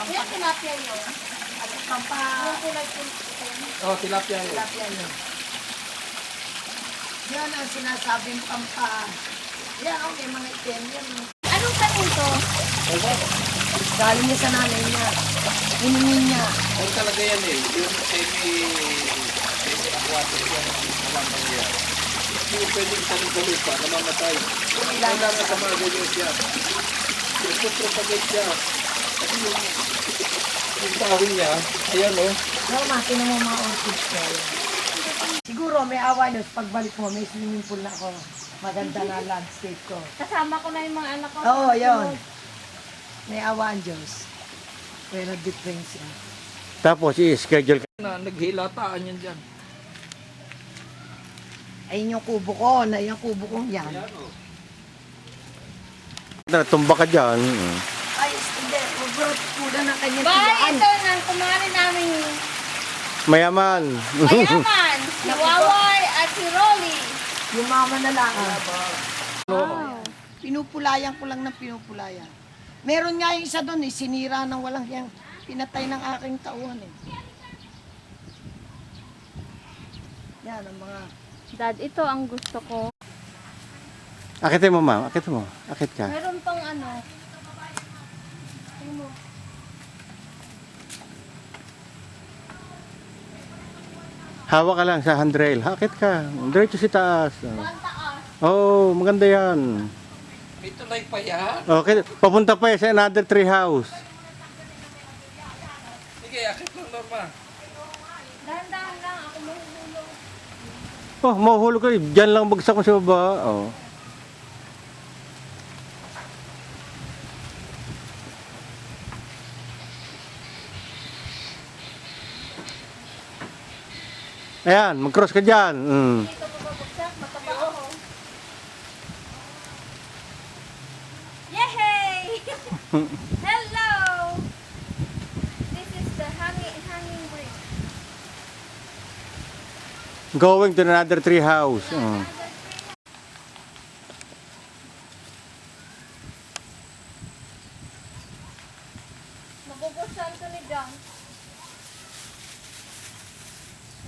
Yung tilapia yun. At pampa... Yung kulay puti. Oh, tilapia yun. Tilapia yun. Yan ang sinasabing pampa... Yan, okay, mga item. Yan. Anong tanim to? Galing niya sa nanay niya. Hiningin niya. Ano talaga yan eh? Yung semi-aquatic yan. Walang mangyayari. Hindi mo pwedeng tanim sa lupa, namamatay. Kailangan sa mga ganyan siya. Nagpupropagate siya. Kasi yung tawin niya, ayan o. Norma, tinan mo mga orchids ko. Siguro may awa niyo. Pagbalik mo, may swimming pool na ako. Maganda na landscape ko. Kasama ko na yung mga anak ko. Oo, yun. May awa ang Diyos. Pero difference yan. Tapos i-schedule ka. Naghilataan yan dyan. Ayun yung kubo ko. Yung kubo kong yan. Ayan o. Tumba ka dyan. Ay, hindi. Ubrot pula ng kanyang Bye! tilaan. Ito ng kumari namin Mayaman. mayaman. Si Waway at si Rolly. Yung mama na lang. Wow. Pinupulayan ko lang ng pinupulayan. Meron nga yung isa doon eh. Sinira ng walang yang pinatay ng aking tauhan eh. Yan ang mga... Dad, ito ang gusto ko. Akitin mo, ma'am. Akit mo. Akit ka. Meron pang ano. Ano? Hawak ka lang sa handrail. Akit ka. Diretso si taas. Ang taas. Oh, maganda yan. May tulay pa yan. Okay, papunta pa yan sa another tree house. Sige, akit lang, Norma. Dahan-dahan lang. Ako mahulog. Oh, mahuhulog ka. Diyan lang bagsak mo sa baba. Oh. Ayan, mag-cross ka dyan. Mm. Dito ko babagsak. Mataba ako. Yay! Hello! This is the hanging bridge. Going to another tree house. Oh. Magugustuhan ko ni John.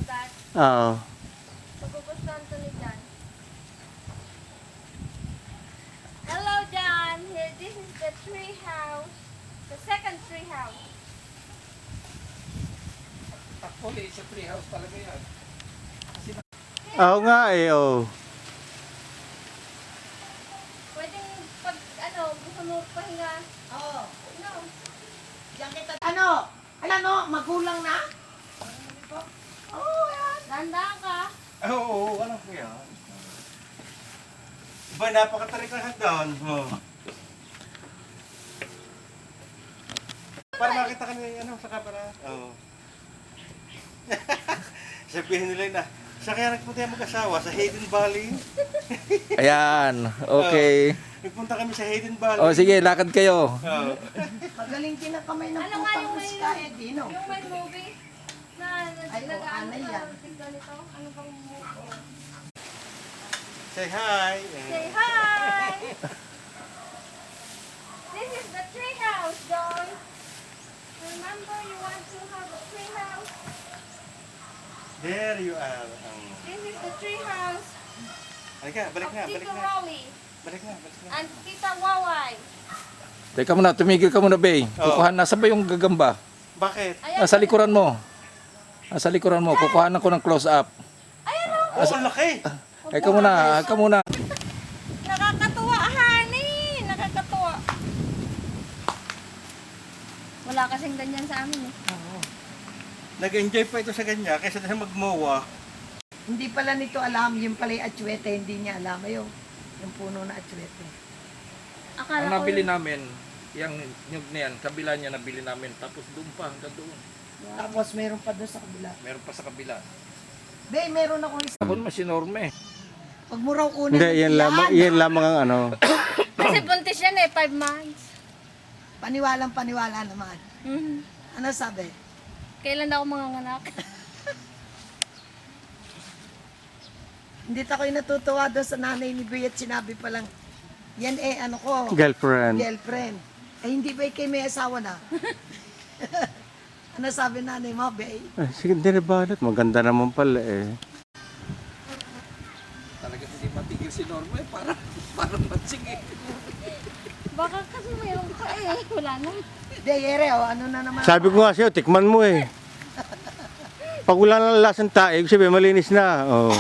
Dad, Oo. magugustuhan ko ni John. Hello, John. Here, this is the tree house. The second tree house. Actually, sa tree house talaga yan. Oo nga eh, oh. Pwedeng pag, gusto mo pahinga. Oo. No. Diyan kita... Ano? Ano? Magulang na? Oo, yan. Dahan-dahan ka. Oo, alam ko yan. Ba, napakatarik ang hagdan. Oh. Para makita ka nila sa camera. Oo. Sabihin nila na, sa kaya nagpunta yung mag-asawa sa Hayden Valley. Ayan, okay. Nagpunta kami sa Hayden Valley. O sige, lakad kayo. Oo. Magaling din ang kamay ng Ano nga putang yung may, Vizcaya, Dino. yung may movie na Ay, oo, nag-ano ano ka, yan? ganito? Ano bang movie? Say hi. Say hi! This is the tree house, John. Remember you want to have a tree house? There you are. This is the tree house Halika, balik of na, balik Tito na. Rolly Balik na, balik na. and Tita Waway. Teka muna, tumigil ka muna, Bay. Kukuhan, nasa ba yung gagamba? Bakit? Ayan, Nasa likuran mo. Nasa likuran mo. Kukuhanan ko ng close-up. ayan o. Oh, ang laki. Eka muna, eka muna. Nakakatuwa, honey! Nakakatuwa. Wala kasing ganyan sa amin eh. Nag-enjoy pa ito sa kanya kaysa na magmowa. Hindi pala nito alam, yung pala yung atsuete, hindi niya alam. Ayun, yung puno na atsuete. Akala Ang ko nabili namin, yung nyug na yan, kabila niya nabili namin. Tapos doon pa, hanggang doon. Tapos meron pa doon sa kabila. Meron pa sa kabila. Be, meron akong isa. Ako naman si Norme. Pag mo raw kunin, Hindi, yan lamang ang ano. kasi buntis yan eh, 5 months. Paniwalang-paniwala naman. Mhm. Ano sabi? Kailan daw ako manganganak? Hindi ako'y natutuwa doon sa nanay ni Bea at sinabi pa lang, yan ano ko, Girlfriend. girlfriend. Eh hindi ba kayo may asawa na? Ano sabi nanay mo, Bay? Ay, sige, hindi na balot. Maganda naman pala eh. Talaga hindi matigil si Norma eh. Parang matsing eh. Baka kasi mayroon ka eh. Wala nang. Hindi, Yere, ano na naman. Sabi ko nga sa'yo, tikman mo eh. Pag wala nang lasang tae, ibig sabihin malinis na. Oh.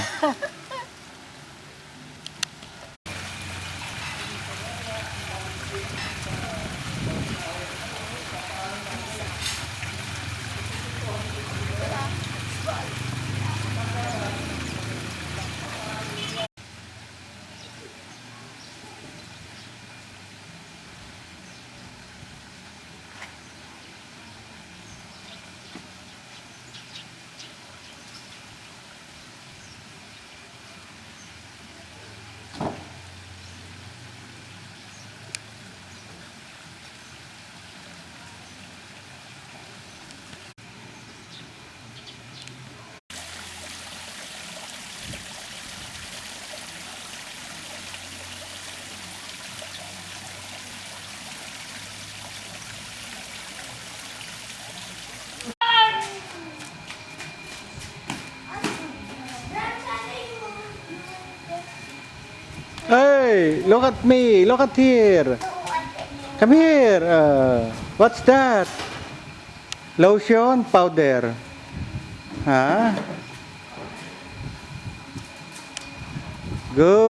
Hey, look at me. Look at here. Come here. What's that? Lotion? Powder? Huh? Good.